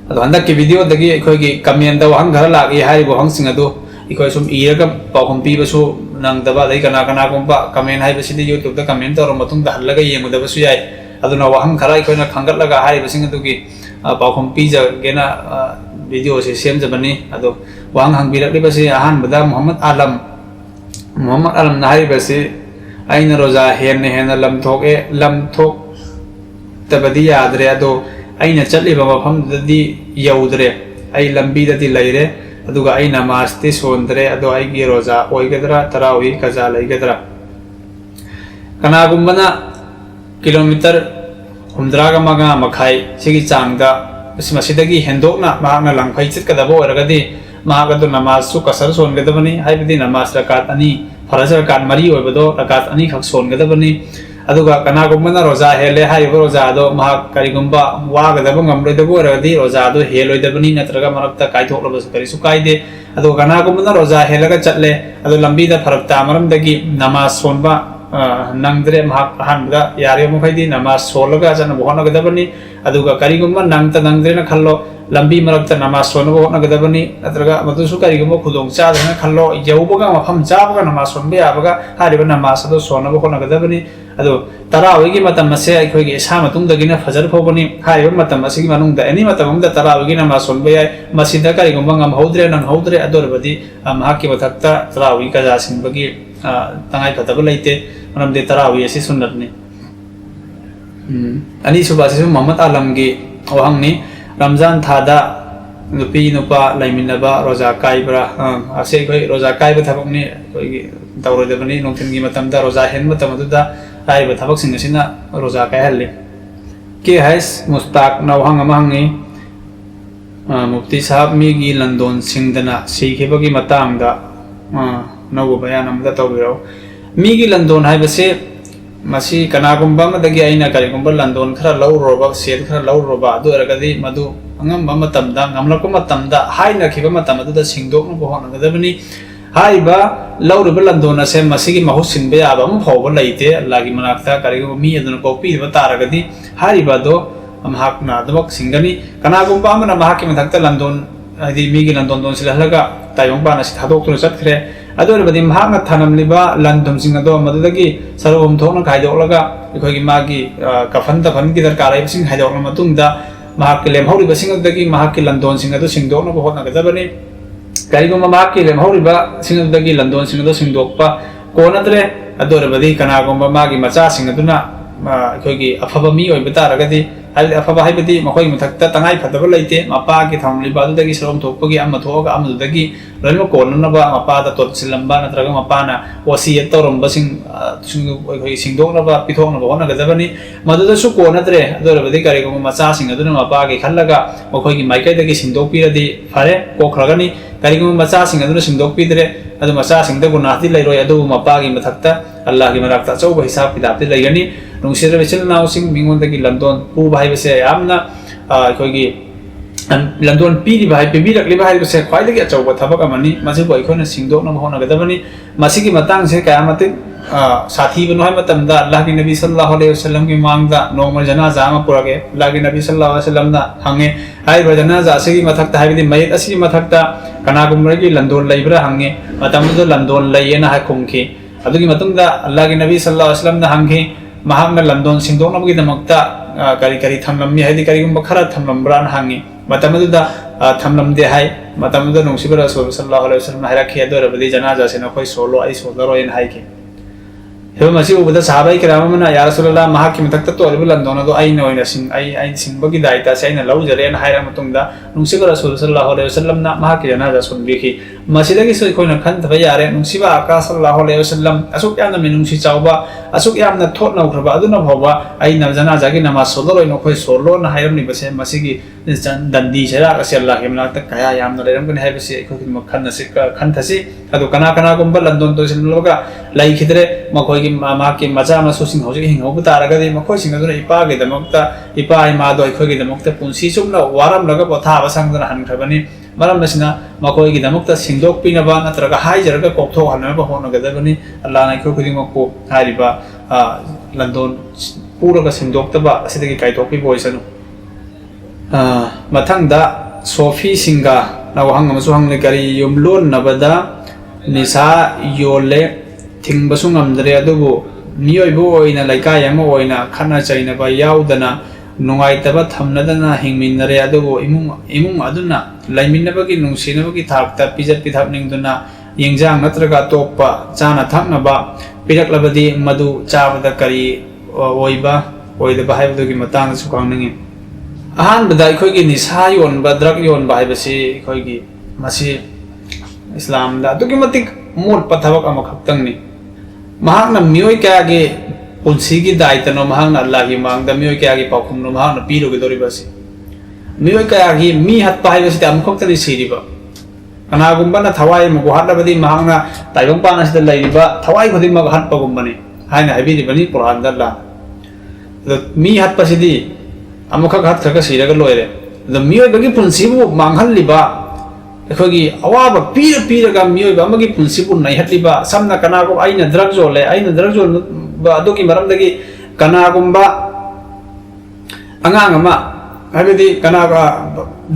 ꯑꯗꯣ ꯍꯟꯗꯛꯀꯤ ꯚꯤꯗꯤꯑꯣꯗꯒꯤ ꯑꯩꯈꯣꯏꯒꯤ ꯀꯃꯦꯟꯇ ꯋꯥꯍꯪ ꯈꯔ ꯂꯥꯛꯏ ꯍꯥꯏꯔꯤꯕ ꯋꯥꯍꯪꯁꯤꯡ ꯑꯗꯨ ꯑꯩꯈꯣꯏ ꯁꯨꯝ ꯏꯔꯒ ꯄꯥꯎꯈꯨꯝ ꯄꯤꯕꯁꯨ ꯅꯪꯗꯕ ꯑꯗꯩ ꯀꯅꯥꯒꯨꯝꯕ ꯀꯃꯦꯟ ꯍꯥꯏꯕꯁꯤꯗꯤ ꯌꯨꯇ꯭ꯌꯨꯕꯇ ꯀꯃꯦꯟ ꯇꯧꯔꯕ ꯃꯇꯨꯡꯗ ꯍꯜꯂꯒ ꯌꯦꯡꯒꯗꯕꯁꯨ ꯌꯥꯏ ꯑꯗꯨꯅ ꯋꯥꯍꯪ ꯈꯔ ꯑꯩꯈꯣꯏꯅ ꯈꯟꯒꯠꯂꯒ ꯍꯥꯏꯔꯤꯕꯁꯤꯡ ꯑꯗꯨꯒꯤ ꯄꯥꯎꯈꯨꯝ ꯄꯤꯖꯒꯦꯅ ꯚꯤꯗꯤꯑꯣꯁꯤ ꯁꯦꯝꯖꯕꯅꯤ ꯑꯗꯣ ꯋꯥꯍꯪ ꯍꯪꯕꯤꯔꯛꯂꯤꯕꯁꯤ ꯑꯍꯥꯟꯕꯗ ꯃꯨꯍꯝꯃꯗ ꯑꯂꯝꯅ ꯍꯥꯏꯔꯤꯕꯁꯤ ꯑꯩꯅ ꯔꯣꯖꯥ ꯍꯦꯟꯅ ꯂꯝꯊꯣꯛꯇꯕꯗꯤ ꯌꯥꯗ꯭ꯔꯦ ꯑꯗꯣ ꯑꯩꯅ ꯆꯠꯂꯤꯕ ꯃꯐꯝꯗꯨꯗꯗꯤ ꯌꯧꯗ꯭ꯔꯦ ꯑꯩ ꯂꯝꯕꯤꯗꯗꯤ ꯂꯩꯔꯦ ꯑꯗꯨꯒ ꯑꯩ ꯅꯃꯥꯖꯇꯤ ꯁꯣꯟꯗ꯭ꯔꯦ ꯑꯗꯣ ꯑꯩꯒꯤ ꯔꯣꯖꯥ ꯑꯣꯏꯒꯗ꯭ꯔꯥ ꯇꯔꯥꯋꯤ ꯀꯖꯥ ꯂꯩꯒꯗ꯭ꯔꯥ ꯀꯅꯥꯒꯨꯝꯕꯅ ꯀꯤꯂꯣꯃꯤꯇꯔ 65.5 ꯁꯤꯒꯤ ꯆꯥꯡꯗ ꯃꯁꯤꯗꯒꯤ ꯍꯦꯟꯗꯣꯛꯅ ꯃꯍꯥꯛꯅ ꯂꯪꯐꯩ ꯆꯠꯀꯗꯕ ꯑꯣꯏꯔꯒꯗꯤ ꯃꯍꯥꯛ ꯑꯗꯨ ꯅꯃꯥꯖꯁꯨ ꯀꯁꯔ ꯁꯣꯟꯒꯗꯕꯅꯤ ꯍꯥꯏꯕꯗꯤ ꯅꯃꯥꯖ ꯔꯀꯥꯠ 2 ꯐꯔꯖ ꯔꯀꯥꯠ 4 ꯑꯣꯏꯕꯗꯣ रकात 2 खक सोनगदबनी अदुगा कनागुम्बना रोजा हेले हाइबो रोजा दो महा करिगुम्बा वागदबो ngamloidabo ओरगदि रोजा दो हेलोइदबनी नत्रगा मरक्ता काइथोक्लबसु करिसु काइदे अदु कनागुम्बना रोजा हेलगा चटले अदु लंबीदा फरक्ता मरमदगी नमाज सोनबा नंगद्रे महा अहनबदा यारे मखैदि नमाज सोलगा जन बोहनगदबनी अदुगा करिगुम्बा नंगद्रेना खल्लो लंबी मरक्ता नमाज सोनबो होनगदबनी नत्रगा मदुसु करिगुम्बा खुदोंग चादना खल्लो यौबगा मफम चाबगा नमाज सोनबे याबगा हारिबा नमाज दो सोनबो होनगदबनी अदु तरावगी मतम से अखोगी इसा मतुंगदगिना फजर फोबनी हारिबा मतम असिगी मनुंगदा एनी मतमंगदा तरावगी नमाज सोनबे याय मसिदा करिगुम्बा ngam hौद्रे अदोरबदी महाकी मथक्ता तरावगी कजा सिंबगी तंगाई फतब लेते मरमदे तरावी असि सुन्नतनी अनि सुबासिसु मोहम्मद आलमगी वहंगनी रमजान थादा नुपी नुपा लैमिनबा रोजा काइब्रा असे कोई रोजा काइबा थबकनी कोई तौरदबनी नोंथिनगी मतमदा रोजा हेन मतमदुदा हाइबा थबकसिंग असिना रोजा काइहल्ले के हाइस मुस्ताक नवहंग अमहंगी मुफ्ती साहब मीगी लंदोन सिंगदना सीखिबगी मतांगदा नवो बयान अमदा तौबिरो मीगी लंदोन हाइबसे मसी कनागुम्बा मदगी आइना करिगुम्बा लंदोन खरा लौरोबा सेद खरा लौरोबा अदु अरगदी मदु अंगम मतमदा ngamlakpa matamda haina khiba matam adu da singdoknu bo honagdabani haiba lawruba landona se masigi mahusinbe abam phoba leite lagi manakta karigo mi aduna kopi ba taragadi haiba do amhakna adok singani kanagumba amana mahaki mathakta landon adi migi landon don silalaga tayong bana si thadoktu chatkre adorabadi mahakna thanamliba landom singado madudagi sarvom thona khaidolaga ikhogi magi kafanda phangi darkar aibsing haidokna matungda Mahake लेमहौरिबा सिंगदगी Mahake लंदोन सिंगदो सिंगदोकना होनगदबनी करिगुम्बा Mahake लेमहौरिबा सिंगदगी लंदोन सिंगदो सिंगदोकपा कोनद्रे अदोरबदी कनागुम्बा मागी मचा सिंगदुना ꯑꯩꯈꯣꯏꯒꯤ ꯑꯐꯕ ꯃꯤ ꯑꯣꯏꯕ ꯇꯥꯔꯒꯗꯤ ꯍꯥꯏꯕꯗꯤ ꯑꯐꯕ ꯍꯥꯏꯕꯗꯤ ꯃꯈꯣꯏꯒꯤ ꯃꯊꯛꯇ ꯇꯉꯥꯏ ꯐꯗꯕ ꯂꯩꯇꯦ ꯃꯄꯥꯒꯤ ꯊꯝꯂꯤꯕ ꯑꯗꯨꯗꯒꯤ ꯁꯔꯣꯝ ꯊꯣꯛꯄꯒꯤ ꯑꯃ ꯊꯣꯛꯑꯒ ꯑꯃꯗꯨꯗꯒꯤ ꯂꯣꯏꯅꯃꯛ ꯀꯣꯟꯅꯅꯕ ꯃꯄꯥꯗ ꯇꯣꯠꯁꯤꯜꯂꯝꯕ ꯅꯠꯇ꯭ꯔꯒ ꯃꯄꯥꯅ ꯋꯥꯁꯤꯌꯠ ꯇꯧꯔꯝꯕꯁꯤꯡ ꯑꯩꯈꯣꯏꯒꯤ ꯁꯤꯡꯗꯣꯛꯅꯕ ꯄꯤꯊꯣꯛꯅꯕ ꯍꯣꯠꯅꯒꯗꯕꯅꯤ ꯃꯗꯨꯗꯁꯨ ꯀꯣꯟꯅꯗ꯭ꯔꯦ ꯑꯗꯨ ꯑꯣꯏꯔꯕꯗꯤ ꯀꯔꯤꯒꯨꯝꯕ ꯃꯆꯥꯁꯤꯡ ꯑꯗꯨꯅ ꯃꯄꯥꯒꯤ ꯈꯜꯂꯒ ꯃꯈꯣꯏꯒꯤ ꯃꯥꯏꯀꯩꯗꯒꯤ ꯁꯤꯡꯗꯣꯛꯄꯤꯔꯗꯤ ꯐꯔꯦ ꯀꯣꯛꯈ꯭ꯔꯒꯅꯤ ꯀꯔꯤꯒꯨꯝꯕ ꯃꯆꯥꯁꯤꯡ ꯑꯗꯨꯅ ꯁꯤꯡꯗꯣꯛꯄꯤꯗ꯭ꯔꯦ ꯑꯗꯨ ꯃꯆꯥꯁꯤꯡꯗ ꯒꯨꯅꯥꯍꯗꯤ ꯂꯩꯔꯣꯏ ꯑꯗꯨꯕꯨ ꯃꯄꯥꯒꯤ ꯃꯊꯛꯇ ꯑꯜꯂꯥꯍꯒꯤ ꯃꯅꯥꯛꯇ ꯑꯆꯧꯕ ꯍꯤꯁꯥꯕ ꯀꯤꯇꯥꯕꯇꯤ ꯂꯩꯒꯅꯤ ꯅꯨꯡꯁꯤꯔꯕ ꯏꯆꯤꯜ ꯏꯅꯥꯎꯁꯤꯡ ꯃꯤꯉꯣꯟꯗꯒꯤ ꯂꯝꯗꯣꯟ ꯄꯨꯕ ꯍꯥꯏꯕꯁꯦ ꯌꯥꯝꯅ ꯑꯩꯈꯣꯏꯒꯤ ꯂꯝꯗꯣꯟ ꯄꯤꯕꯤꯔꯛꯂꯤꯕ ꯍꯥꯏꯕꯁꯦ ꯈ꯭ꯋꯥꯏꯗꯒꯤ ꯑꯆꯧꯕ ꯊꯕꯛ ꯑꯃꯅꯤ ꯃꯁꯤꯕꯨ ꯑꯩꯈꯣꯏꯅ ꯁꯤꯡꯗꯣꯛꯅꯕ ꯍꯣꯠꯅꯒꯗꯕꯅꯤ ꯃꯁꯤꯒꯤ ꯃꯇꯥꯡꯁꯦ ꯀꯌꯥ ꯃꯇꯤꯛ ꯁꯥꯊꯤꯕꯅꯣ ꯍꯥꯏꯕ ꯃꯇꯝꯗ ꯑꯜꯂꯥꯍꯒꯤ ꯅꯕꯤ ꯁꯜꯂꯜꯂꯥꯍु ꯑꯂꯩꯍꯤ ꯋꯁꯜꯂꯝꯒꯤ ꯃꯥꯡꯗ ꯅꯣꯡꯃ ꯖनाजा ꯑꯃ ꯄꯨꯔꯛꯑꯦ ꯑꯜꯂꯥꯍꯒꯤ ꯅꯕꯤ ꯁꯜꯂल्लाहु अलैहि वसल्लमना ꯍꯪꯉꯦ ꯍꯥꯏꯔꯤꯕ ꯖनाजा ꯑꯁꯤꯒꯤ ꯃꯊꯛꯇ ꯍꯥꯏꯕꯗꯤ ꯃꯌꯤꯠ ꯑꯁꯤꯒꯤ ꯃꯊꯛꯇ ꯀꯅꯥꯒꯨꯝꯕꯒꯤ ꯂꯝꯗꯣꯟ ꯂꯩꯕ꯭ꯔꯥ ꯍꯪꯉꯦ ꯃꯇꯝꯗꯨꯗ ꯂꯝꯗꯣꯟ ꯂꯩꯌꯦꯅ ꯈꯨꯝꯈꯤ ꯑꯗꯨꯒꯤ ꯃꯇꯨꯡꯗ ꯑꯜꯂꯥꯍꯒꯤ ꯅꯕꯤ ꯁꯜꯂल्लाहु अलैहि वसल्लमना ꯍꯪꯈꯤ ꯃꯍꯥꯛꯅ ꯂꯝꯗꯣꯟ ꯁꯤꯡꯗꯣꯛꯅꯕꯒꯤꯗꯃꯛꯇ ꯀꯔꯤ ꯀꯔꯤ ꯊꯝꯂꯝꯃꯤ ꯍꯥꯏꯗꯤ ꯀꯔꯤꯒꯨꯝꯕ ꯈꯔ ꯊꯝꯂꯝꯕ꯭ꯔꯥꯅ ꯍꯪꯉꯤ ꯃꯇꯝ ꯑꯗꯨꯗ ꯊꯝꯂꯝꯗꯦ ꯍꯥꯏ ꯃꯇꯝ ꯑꯗꯨꯗ ꯅꯨꯡꯁꯤꯕ ꯔꯁꯨꯜ ꯁꯜꯂल्लाहु अलैहि वसल्लम ꯍꯥꯏꯔꯛꯈꯤ ꯑꯗꯨ ꯑꯣꯏꯔꯕꯗꯤ ꯖनाजाꯁꯦ ꯅꯈꯣꯏ ꯁꯣꯜꯂꯣ ꯑꯩ ꯁꯣꯜꯂꯔꯣꯏꯅ ꯍꯥꯏꯈꯤ ꯐꯤꯕꯝ ꯑꯁꯤ ꯎꯕꯗ ꯁꯍꯥꯕꯥꯏ ꯀꯤꯔꯥꯝ ꯑꯃꯅ ꯌꯥ ꯔꯁꯨꯂꯜꯂꯥꯍ ꯃꯍꯥꯛꯀꯤ ꯃꯊꯛꯇ ꯇꯣꯛꯂꯤꯕ ꯂꯝꯗꯣꯟ ꯑꯗꯨ ꯑꯩꯅ ꯑꯣꯏꯅ ꯁꯤꯡꯕꯒꯤ ꯗꯥꯏꯇꯁꯦ ꯑꯩꯅ ꯂꯧꯖꯔꯦꯅ ꯍꯥꯏꯔ ꯃꯇꯨꯡꯗ ꯅꯨꯡꯁꯤꯕ ꯔꯁꯨꯜ ꯁꯜꯂल्लाहु अलैहि वसल्लमना ꯃꯍꯥꯛꯀꯤ ꯖनाजा ꯁꯣꯟꯕꯤꯈꯤ ꯃꯁꯤꯗꯒꯤꯁꯨ ꯑꯩꯈꯣꯏꯅ ꯈꯟꯊꯕ ꯌꯥꯔꯦ ꯅꯨꯡꯁꯤꯕ ꯑꯀꯥ ꯁꯜꯂल्लाहु अलैहि वसल्लम ꯑꯁꯨꯛ ꯌꯥꯝꯅ ꯃꯤꯅꯨꯡꯁꯤ ꯆꯥꯎꯕ ꯑꯁꯨꯛ ꯌꯥꯝꯅ ꯊꯣꯠꯅꯧꯈ꯭ꯔꯕ ꯑꯗꯨꯅ ꯐꯥꯎꯕ ꯑꯩꯅ ꯖनाजाꯒꯤ ꯅꯃꯥꯖ ꯁꯣꯜꯂꯔꯣꯏ ꯅꯈꯣꯏ ꯁꯣꯜꯂꯣꯅ ꯍꯥꯏꯔꯝꯂꯤꯕꯁꯦ ꯃꯁꯤꯒꯤ ꯗꯟꯗꯤ ꯆꯩꯔꯥꯛ ꯑꯁꯤ ꯑꯜꯂꯥꯍꯒꯤ ꯃꯅꯥꯛꯇ ꯀꯌꯥ ꯌꯥꯝꯅ ꯂꯩꯔꯝꯒꯅꯤ ꯍꯥꯏꯕꯁꯤ ꯑꯩꯈꯣꯏꯒꯤꯗꯃꯛ ꯈꯟꯊꯁꯤ ꯑꯗꯨ ꯀꯅꯥꯒꯨꯝꯕ ꯂꯝꯗꯣꯟ ꯇꯣꯏꯁꯤꯜꯂꯒ ꯂꯩꯈꯤꯗ꯭ꯔꯦ ꯃꯈꯣꯏꯒꯤ ꯃꯍꯥꯛꯀꯤ ꯃꯆꯥ ꯃꯁꯨꯁꯤꯡ ꯍꯧꯖꯤꯛ ꯍꯤꯡꯍꯧꯕ ꯇꯥꯔꯒꯗꯤ ꯃꯈꯣꯏꯁꯤꯡ ꯑꯗꯨꯅ ꯏꯄꯥꯒꯤꯗꯃꯛꯇ ꯏꯄꯥ ꯏꯃꯥꯗꯣ ꯑꯩꯈꯣꯏꯒꯤꯗꯃꯛꯇ ꯄꯨꯟꯁꯤ ꯆꯨꯞꯅ ꯋꯥꯔꯝꯂꯒ ꯄꯣꯊꯥꯕ ꯁꯪꯗꯅ ꯍꯟꯈ꯭ꯔꯕꯅꯤ ꯃꯔꯝ ꯑꯁꯤꯅ ꯃꯈꯣꯏꯒꯤꯗꯃꯛꯇ ꯁꯤꯡꯗꯣꯛꯄꯤꯅꯕ ꯅꯠꯇ꯭ꯔꯒ ꯍꯥꯏꯖꯔꯒ ꯀꯣꯛꯊꯣꯛꯍꯟꯅꯕ ꯍꯣꯠꯅꯒꯗꯕꯅꯤ ꯑꯜꯂꯥꯍꯅ ꯑꯩꯈꯣꯏ ꯈꯨꯗꯤꯡꯃꯛꯄꯨ ꯍꯥꯏꯔꯤꯕ ꯂꯝꯗꯣꯟ ꯄꯨꯔꯒ ꯁꯤꯡꯗꯣꯛꯇꯕ ꯑꯁꯤꯗꯒꯤ ꯀꯥꯏꯊꯣꯛꯄꯤꯕ ꯑꯣꯏꯁꯅꯨ ꯃꯊꯪꯗ ꯁꯣꯐꯤꯁꯤꯡꯒ ꯋꯥꯍꯪ ꯑꯃꯁꯨ ꯍꯪꯂꯤ ꯀꯔꯤ ꯌꯨꯝꯂꯣꯟꯅꯕꯗ ꯅꯤꯁꯥ ꯌꯣꯜꯂꯦ ꯊꯤꯡꯕꯁꯨ ꯉꯝꯗ꯭ꯔꯦ ꯑꯗꯨꯕꯨ ꯃꯤꯑꯣꯏꯕ ꯑꯣꯏꯅ ꯂꯩꯀꯥꯏ ꯑꯃ ꯑꯣꯏꯅ ꯈꯠꯅ ꯆꯩꯅꯕ ꯌꯥꯎꯗꯅ ꯅꯨꯡꯉꯥꯏꯇꯕ ꯊꯝꯅꯗꯅ ꯍꯤꯡꯃꯤꯟꯅꯔꯦ ꯑꯗꯨꯕꯨ ꯏꯃꯨꯡ ꯑꯗꯨꯅ ꯂꯩꯃꯤꯟꯅꯕꯒꯤ ꯅꯨꯡꯁꯤꯅꯕꯒꯤ ꯊꯥꯛꯇ ꯄꯤꯖ ꯄꯤꯊꯛꯅꯤꯡꯗꯨꯅ ꯌꯦꯟꯖꯥꯡ ꯅꯠꯇ꯭ꯔꯒ ꯑꯇꯣꯞꯄ ꯆꯥꯅ ꯊꯛꯅꯕ ꯄꯤꯔꯛꯂꯕꯗꯤ ꯃꯗු ꯆꯥꯕꯗ ꯀꯔꯤ ꯑꯣꯏꯕ ꯑꯣꯏꯗꯕ ꯍꯥꯏꯕꯗꯨꯒꯤ ꯃꯇꯥꯡꯗꯁꯨ ꯈꯪꯅꯤꯡꯉꯤ ꯑꯍꯥꯟꯕꯗ ꯑꯩꯈꯣꯏꯒꯤ ꯅꯤꯁꯥ ꯌꯣꯟꯕ ꯗ꯭ꯔꯒ ꯌꯣꯟꯕ ꯍꯥꯏꯕꯁꯤ ꯑꯩꯈꯣꯏꯒꯤ ꯃꯁꯤ ꯏꯁꯂꯥꯝꯗ ꯑꯗꯨꯛꯀꯤ ꯃꯇꯤꯛ ꯃꯣꯠꯄ ꯊꯕꯛ ꯑꯃꯈꯛꯇꯪꯅꯤ ꯃꯍꯥꯛꯅ ꯃꯤꯑꯣꯏ ꯀꯌꯥꯒꯤ ꯄꯨꯟꯁꯤꯒꯤ ꯗꯥꯏꯇꯅꯣ ꯃꯍꯥꯛꯅ ꯑꯜꯂꯥꯍꯒꯤ ꯃꯥꯡꯗ ꯃꯤꯑꯣꯏ ꯀꯌꯥꯒꯤ ꯄꯥꯎꯈꯨꯝꯅꯣ ꯃꯍꯥꯛꯅ ꯄꯤꯔꯨꯒꯗꯧꯔꯤꯕꯁꯤ ꯃꯤꯑꯣꯏ ꯀꯌꯥꯒꯤ ꯃꯤ ꯍꯥꯠꯄ ꯍꯥꯏꯕꯁꯤꯗꯤ ꯑꯃꯨꯛꯈꯛꯇꯅꯤ ꯁꯤꯔꯤꯕ ꯀꯅꯥꯒꯨꯝꯕꯅ ꯊꯋꯥꯏ ꯑꯃꯕꯨ ꯍꯥꯠꯂꯕꯗꯤ ꯃꯍꯥꯛꯅ ꯇꯥꯏꯕꯪꯄꯥꯟ ꯑꯁꯤꯗ ꯂꯩꯔꯤꯕ ꯊꯋꯥꯏ ꯈꯨꯗꯤꯡꯃꯛ ꯍꯥꯠꯄꯒꯨꯝꯕꯅꯤ ꯍꯥꯏꯅ ꯍꯥꯏꯕꯤꯔꯤꯕꯅꯤ ꯀꯨꯔꯥꯟꯗ ꯑꯜꯂꯥꯍꯅ ꯑꯗꯣ ꯃꯤ ꯍꯥꯠꯄꯁꯤꯗꯤ ꯑꯃꯨꯛꯈꯛ ꯍꯥꯠꯈ꯭ꯔꯒ ꯁꯤꯔꯒ ꯂꯣꯏꯔꯦ ꯑꯗꯣ ꯃꯤꯑꯣꯏꯕꯒꯤ ꯄꯨꯟꯁꯤꯕꯨ ꯃꯥꯡꯍꯜꯂꯤꯕ ꯑꯩꯈꯣꯏꯒꯤ ꯑꯋꯥꯕ ꯄꯤꯔꯒ ꯃꯤꯑꯣꯏꯕ ꯑꯃꯒꯤ ꯄꯨꯟꯁꯤꯕꯨ ꯅꯩꯍꯠꯂꯤꯕ ꯁꯝꯅ ꯀꯅꯥꯒꯨꯝꯕ ꯑꯩꯅ ꯗ꯭ꯔꯒ ꯌꯣꯜꯂꯦ ꯑꯩꯅ ꯗ꯭ꯔꯒ ꯌꯣꯟꯕ ꯑꯗꯨꯒꯤ ꯃꯔꯝꯗꯒꯤ ꯀꯅꯥꯒꯨꯝꯕ ꯑꯉꯥꯡ ꯑꯃ ꯍꯥꯏꯕꯗꯤ ꯀꯅꯥꯒ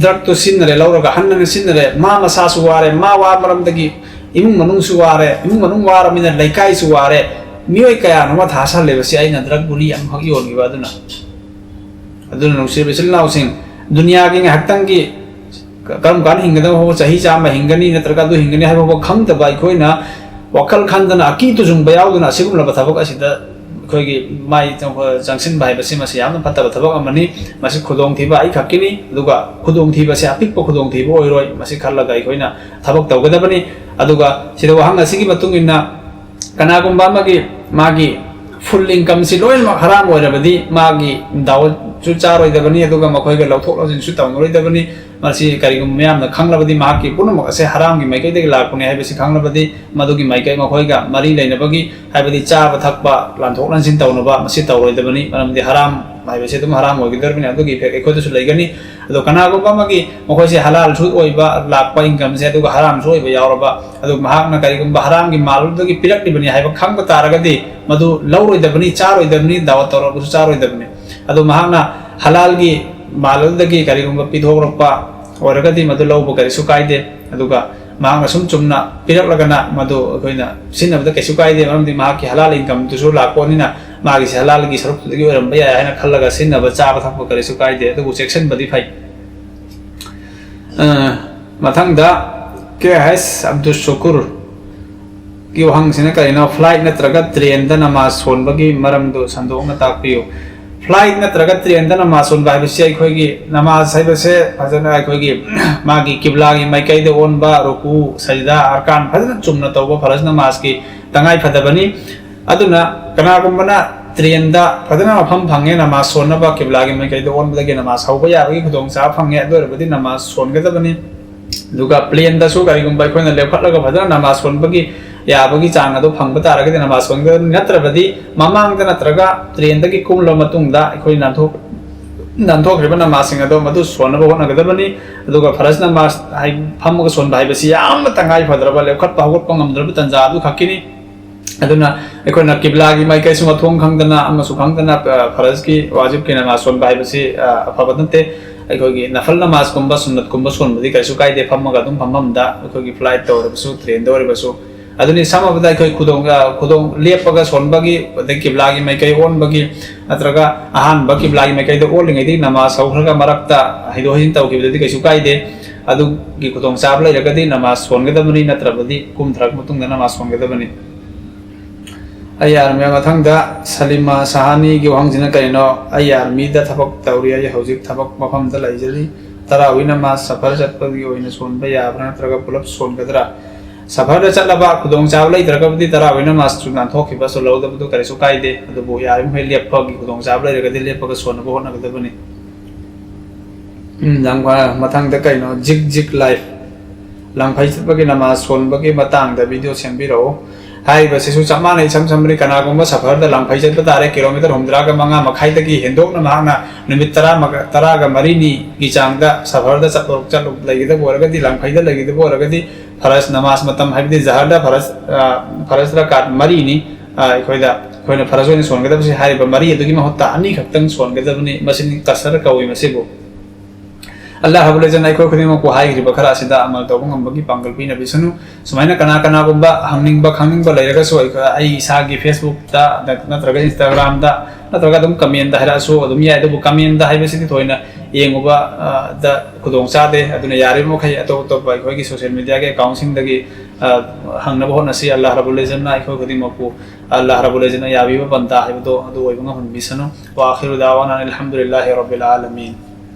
ꯗ꯭ꯔꯒꯇꯨ ꯁꯤꯖꯤꯟꯅꯔꯦ ꯂꯧꯔꯒ ꯍꯟꯅ ꯁꯤꯖꯤꯟꯅꯔꯦ ꯃꯥ ꯃꯁꯥꯁꯨ ꯋꯥꯔꯦ ꯃꯥ ꯋꯥꯕ ꯃꯔꯝꯗꯒꯤ ꯏꯃꯨꯡ ꯃꯅꯨꯡꯁꯨ ꯋꯥꯔꯦ ꯏꯃꯨꯡ ꯃꯅꯨꯡ ꯋꯥꯔꯕꯅꯤꯅ ꯂꯩꯀꯥꯏꯁꯨ ꯋꯥꯔꯦ ꯃꯤꯑꯣꯏ ꯀꯌꯥꯅꯣꯃ ꯊꯥꯁꯜꯂꯤꯕꯁꯤ ꯑꯩꯅ ꯗ꯭ꯔꯒ ꯒꯨꯂꯤ ꯑꯃꯈꯛ ꯌꯣꯟꯈꯤꯕ ꯑꯗꯨꯅ ꯅꯨꯡꯁꯤꯕ ꯏꯆꯤꯜ ꯏꯅꯥꯎꯁꯤꯡ ꯗꯨꯅꯤꯌꯥꯒꯤ ꯉꯥꯏꯍꯥꯛꯇꯪꯒꯤ ꯀꯔꯝ ꯀꯥꯟꯗ ꯍꯤꯡꯒꯗꯕ ꯐꯥꯎꯕ ꯆꯍꯤ 100 ꯍꯤꯡꯒꯅꯤ ꯅꯠꯇ꯭ꯔꯒ ꯑꯗꯨ ꯍꯤꯡꯒꯅꯤ ꯍꯥꯏꯕ ꯐꯥꯎꯕ ꯈꯪꯗꯕ ꯑꯩꯈꯣꯏꯅ ꯋꯥꯈꯜ ꯈꯟꯗꯅ ꯑꯀꯤ ꯇꯨꯖꯨꯡꯕ ꯌꯥꯎꯗꯨꯅ ꯑꯁꯤꯒꯨꯝꯂꯕ ꯊꯕꯛ ꯑꯁꯤꯗ ꯑꯩꯈꯣꯏꯒꯤ ꯃꯥꯏ ꯆꯪꯁꯤꯟꯕ ꯍꯥꯏꯕꯁꯤ ꯃꯁꯤ ꯌꯥꯝꯅ ꯐꯠꯇꯕ ꯊꯕꯛ ꯑꯃꯅꯤ ꯃꯁꯤ ꯈꯨꯗꯣꯡꯊꯤꯕ ꯑꯩ ꯈꯛꯀꯤꯅꯤ ꯑꯗꯨꯒ ꯈꯨꯗꯣꯡꯊꯤꯕꯁꯤ ꯑꯄꯤꯛꯄ ꯈꯨꯗꯣꯡꯊꯤꯕ ꯑꯣꯏꯔꯣꯏ ꯃꯁꯤ ꯈꯜꯂꯒ ꯑꯩꯈꯣꯏꯅ ꯊꯕꯛ ꯇꯧꯒꯗꯕꯅꯤ ꯑꯗꯨꯒ ꯁꯤꯗ ꯋꯥꯍꯪ ꯑꯁꯤꯒꯤ ꯃꯇꯨꯡ ꯏꯟꯅ ꯀꯅꯥꯒꯨꯝꯕ ꯑꯃꯒꯤ ꯃꯥꯒꯤ ꯐꯨꯜ ꯏꯟꯀꯝꯁꯤ ꯂꯣꯏꯅꯃꯛ ꯍꯔꯥꯝ ꯑꯣꯏꯔꯕꯗꯤ ꯃꯥꯒꯤ ꯗꯥꯎꯠꯁꯨ ꯆꯥꯔꯣꯏꯗꯕꯅꯤ ꯑꯗꯨꯒ ꯃꯈꯣꯏꯒ ꯂꯧꯊꯣꯛ ꯂꯧꯁꯤꯟꯁꯨ ꯇꯧꯅꯔꯣꯏꯗꯕꯅꯤ ꯃꯁꯤ ꯀꯔꯤꯒꯨꯝꯕ ꯃꯌꯥꯝꯅ ꯈꯪꯂꯕꯗꯤ ꯃꯍꯥꯛꯀꯤ ꯄꯨꯝꯅꯃꯛ ꯑꯁꯦ ꯍꯔꯥꯝꯒꯤ ꯃꯥꯏꯀꯩꯗꯒꯤ ꯂꯥꯛꯄꯅꯤ ꯍꯥꯏꯕꯁꯤ ꯈꯪꯂꯕꯗꯤ ꯃꯗꯨꯒꯤ ꯃꯥꯏꯀꯩ ꯃꯈꯣꯏꯒ ꯃꯔꯤ ꯂꯩꯅꯕꯒꯤ ꯍꯥꯏꯕꯗꯤ ꯆꯥꯕ ꯊꯛꯄ ꯂꯥꯟꯊꯣꯛ ꯂꯥꯟꯁꯤꯟ ꯇꯧꯅꯕ ꯃꯁꯤ ꯇꯧꯔꯣꯏꯗꯕꯅꯤ ꯃꯔꯝꯗꯤ ꯍꯔꯥꯝ ꯍꯥꯏꯕꯁꯤ ꯑꯗꯨꯝ ꯍꯔꯥꯝ ꯑꯣꯏꯒꯗꯕꯅꯤ ꯑꯗꯨꯒꯤ ꯏꯐꯦꯛ ꯑꯩꯈꯣꯏꯗꯁꯨ ꯂꯩꯒꯅꯤ ꯑꯗꯣ ꯀꯅꯥꯒꯨꯝꯕ ꯑꯃꯒꯤ ꯃꯈꯣꯏꯁꯦ ꯍꯂꯥꯜꯁꯨ ꯑꯣꯏꯕ ꯂꯥꯛꯄ ꯏꯟꯀꯝꯁꯦ ꯑꯗꯨꯒ ꯍꯔꯥꯝꯁꯨ ꯑꯣꯏꯕ ꯌꯥꯎꯔꯕ ꯑꯗꯨ ꯃꯍꯥꯛꯅ ꯀꯔꯤꯒꯨꯝꯕ ꯍꯔꯥꯝꯒꯤ ꯃꯥꯜꯗꯨꯗꯒꯤ ꯄꯤꯔꯛꯂꯤꯕꯅꯤ ꯍꯥꯏꯕ ꯈꯪꯕ ꯇꯥꯔꯒꯗꯤ ꯃꯗꯨ ꯂꯧꯔꯣꯏꯗꯕꯅꯤ ꯆꯥꯔꯣꯏꯗꯕꯅꯤ ꯗꯥꯋꯠ ꯇꯧꯔꯕꯁꯨ ꯆꯥꯔꯣꯏꯗꯕꯅꯤ ꯑꯗꯣ ꯃꯍꯥꯛꯅ ꯍꯂꯥꯜꯒꯤ ꯃꯥꯜꯗꯨꯗꯒꯤ ꯀꯔꯤꯒꯨꯝꯕ ꯄꯤꯊꯣꯛꯂꯛꯄ ꯑꯣꯏꯔꯒꯗꯤ ꯃꯗꯨ ꯂꯧꯕ ꯀꯔꯤꯁꯨ ꯀꯥꯏꯗꯦ ꯑꯗꯨꯒ ꯃꯍꯥꯛꯅ ꯁꯨꯝ ꯆꯨꯝꯅ ꯄꯤꯔꯛꯂꯒꯅ ꯃꯗꯨ ꯑꯩꯈꯣꯏꯅ ꯁꯤꯖꯤꯟꯅꯕꯗ ꯀꯩꯁꯨ ꯀꯥꯏꯗꯦ ꯃꯔꯝꯗꯤ ꯃꯍꯥꯛꯀꯤ ꯍꯂꯥꯜ ꯏꯟꯀꯝꯗꯨꯁꯨ ꯂꯥꯛꯄꯅꯤꯅ ꯃꯥꯒꯤꯁꯦ ꯍꯂꯥꯜꯒꯤ ꯁꯔꯨꯛꯇꯨꯗꯒꯤ ꯑꯣꯏꯔꯝꯕ ꯌꯥꯏ ꯍꯥꯏꯅ ꯈꯜꯂꯒ ꯁꯤꯖꯤꯟꯅꯕ ꯆꯥꯕ ꯊꯛꯄ ꯀꯔꯤꯁꯨ ꯀꯥꯏꯗꯦ ꯑꯗꯨꯕꯨ ꯆꯦꯛꯁꯤꯟꯕꯗꯤ ꯐꯩ ꯃꯊꯪꯗ ꯀꯦ ꯍꯩꯁ ꯑꯕꯗꯨꯜ ꯁꯨꯀꯨꯔ ꯒꯤ ꯋꯥꯍꯪꯁꯤꯅ ꯀꯔꯤꯅꯣ ꯐ꯭ꯂꯥꯏꯠ ꯅꯠꯇ꯭ꯔꯒ ꯇ꯭ꯔꯦꯟꯗ ꯅꯃꯥꯖ ꯁꯣꯟꯕꯒꯤ ꯃꯔꯝꯗꯨ ꯁꯟꯗꯣꯛꯅ ꯇꯥꯛꯄꯤꯌꯨ ꯐ꯭ꯂꯥꯏꯠ ꯅꯠꯇ꯭ꯔꯒ ꯇ꯭ꯔꯦꯟꯗ ꯅꯃꯥꯖ ꯁꯣꯟꯕ ꯍꯥꯏꯕꯁꯤ ꯑꯩꯈꯣꯏꯒꯤ ꯅꯃꯥꯖ ꯍꯥꯏꯕꯁꯦ ꯐꯖꯅ ꯑꯩꯈꯣꯏꯒꯤ ꯃꯥꯒꯤ ꯀꯤꯕ꯭ꯂꯥꯒꯤ ꯃꯥꯏꯀꯩꯗ ꯑꯣꯟꯕ ꯔꯨꯀꯨ ꯁꯖꯗꯥ ꯑꯔꯀꯥꯟ ꯐꯖꯅ ꯆꯨꯝꯅ ꯇꯧꯕ ꯐꯔꯖ ꯅꯃꯥꯖꯀꯤ ꯇꯉꯥꯏ ꯐꯗꯕꯅꯤ ꯑꯗꯨꯅ ꯀꯅꯥꯒꯨꯝꯕꯅ ꯇ꯭ꯔꯦꯟꯗ ꯐꯖꯅ ꯃꯐꯝ ꯐꯪꯉꯦ ꯅꯃꯥꯖ ꯁꯣꯟꯅꯕ ꯀꯤꯕ꯭ꯂꯥꯒꯤ ꯃꯥꯏꯀꯩꯗ ꯑꯣꯟꯕꯗꯒꯤ ꯅꯃꯥꯖ ꯍꯧꯕ ꯌꯥꯕꯒꯤ ꯈꯨꯗꯣꯡꯆꯥꯕ ꯐꯪꯉꯦ ꯑꯗꯨ ꯑꯣꯏꯔꯕꯗꯤ ꯅꯃꯥꯖ ꯁꯣꯟꯒꯗꯕꯅꯤ ꯑꯗꯨꯒ ꯄ꯭ꯂꯦꯟꯗꯁꯨ ꯀꯔꯤꯒꯨꯝꯕ ꯑꯩꯈꯣꯏꯅ ꯂꯦꯞꯈꯠꯂꯒ ꯐꯖꯅ ꯅꯃꯥꯖ ꯁꯣꯟꯕꯒꯤ ꯌꯥꯕꯒꯤ ꯆꯥꯡ ꯑꯗꯨ ꯐꯪꯕ ꯇꯥꯔꯒꯗꯤ ꯅꯃꯥꯖ ꯁꯣꯟꯒꯗꯕꯅꯤ ꯅꯠꯇ꯭ꯔꯕꯗꯤ ꯃꯃꯥꯡꯗ ꯅꯠꯇ꯭ꯔꯒ ꯇ꯭ꯔꯦꯟꯗꯒꯤ ꯀꯨꯝꯂꯕ ꯃꯇꯨꯡꯗ ꯑꯩꯈꯣꯏ ꯅꯥꯟꯊꯣꯛꯈ꯭ꯔꯤꯕ ꯅꯃꯥꯖꯁꯤꯡ ꯑꯗꯣ ꯃꯗꯨ ꯁꯣꯟꯅꯕ ꯍꯣꯠꯅꯒꯗꯕꯅꯤ ꯑꯗꯨꯒ ꯐꯔꯖ ꯅꯃꯥꯖ ꯐꯝꯃꯒ ꯁꯣꯟꯕ ꯍꯥꯏꯕꯁꯤ ꯌꯥꯝꯅ ꯇꯉꯥꯏ ꯐꯗ꯭ꯔꯕ ꯂꯦꯞꯈꯠꯄ ꯍꯧꯒꯠꯄ ꯉꯝꯗ꯭ꯔꯕ ꯇꯟꯖꯥ ꯑꯗꯨ ꯈꯛꯀꯤꯅꯤ ꯑꯗꯨꯅ ꯑꯩꯈꯣꯏꯅ ꯀꯤꯕ꯭ꯂꯥꯒꯤ ꯃꯥꯏꯀꯩꯁꯨ ꯃꯊꯣꯡ ꯈꯪꯗꯅ ꯑꯃꯁꯨ ꯈꯪꯗꯅ ꯐꯔꯖꯀꯤ ꯋꯥꯖꯤꯕꯀꯤ ꯅꯃꯥꯖ ꯁꯣꯟꯕ ꯍꯥꯏꯕꯁꯤ ꯑꯐꯕ ꯅꯠꯇꯦ ꯑꯩꯈꯣꯏꯒꯤ ꯅꯐꯜ ꯅꯃꯥꯖꯀꯨꯝꯕ ꯁꯨꯟꯅꯠꯀꯨꯝꯕ ꯁꯣꯟꯕꯗꯤ ꯀꯩꯁꯨ ꯀꯥꯏꯗꯦ ꯐꯝꯃꯒ ꯑꯗꯨꯝ ꯐꯝꯐꯝꯗ ꯑꯩꯈꯣꯏꯒꯤ ꯐ꯭ꯂꯥꯏꯠꯇ ꯑꯣꯏꯔꯕꯁꯨ ꯇ꯭ꯔꯦꯟꯗ ꯑꯣꯏꯔꯕꯁꯨ aduni sama bada koi kudong lepaga son bagi de kiblagi mai kai on bagi atraga ahan bagi kiblagi mai kai de on ngai di namaz sauhraga marakta hido hin tau kibde kai sukai de adu gi kudong sab lai ragadi namaz son ga dabani natrabadi kum thrak mutung namaz son ga dabani ayar me mathang da salima sahani gi wang jina kai no ayar mi da thabak tawri ay hojik thabak mafam da lai jali tarawih namaz safar chatpagi oina son ba ya bra natraga pulap son gadra safar da chalaba kudong chablai daragabdi tarawih namaz chunan thoki ba so lawda bu kare so kaide adu bo yarim he lepagi kudong chablai ragadi lepaga son bo hona gadabani jangwa mathang da kai no jik jik life langphai chatpagi namaz son bagi matang da video sembiro hai base su chama nei cham chamri kana gomba safar da langphai chatpa tare kilometer humdra ga manga makhai da gi hendok na mahna numit tara ga marini gi changda safar da chatlok chatlok lagi da boragadi langphai da lagi da boragadi faras namaz matam habdi zaharda faras rakat mari ni khoida faras ni son gadab si hai ba mari adugi ma hotta ani khaktang son gadab ni masin kasar ka oi masibo Allah rabbul alamin ai khoi khudima ko hai ri bakara sida amal to ngam bagi pangal pi na bisanu sumaina kana kana gumba hangning ba lairaga so ai isa gi facebook da natraga instagram da natraga dum comment da hara so dum ya du comment da hai besi thoina yenguba da kudong chade aduna yare mo khai ato to bai khoi gi social media ge counseling dagi hangna bo na si Allah rabbul alamin ai khoi khudima ko Allah rabbul alamin ya bi ba banta hai do adu oi ngam bisanu wa akhiru dawana alhamdulillahi rabbil alamin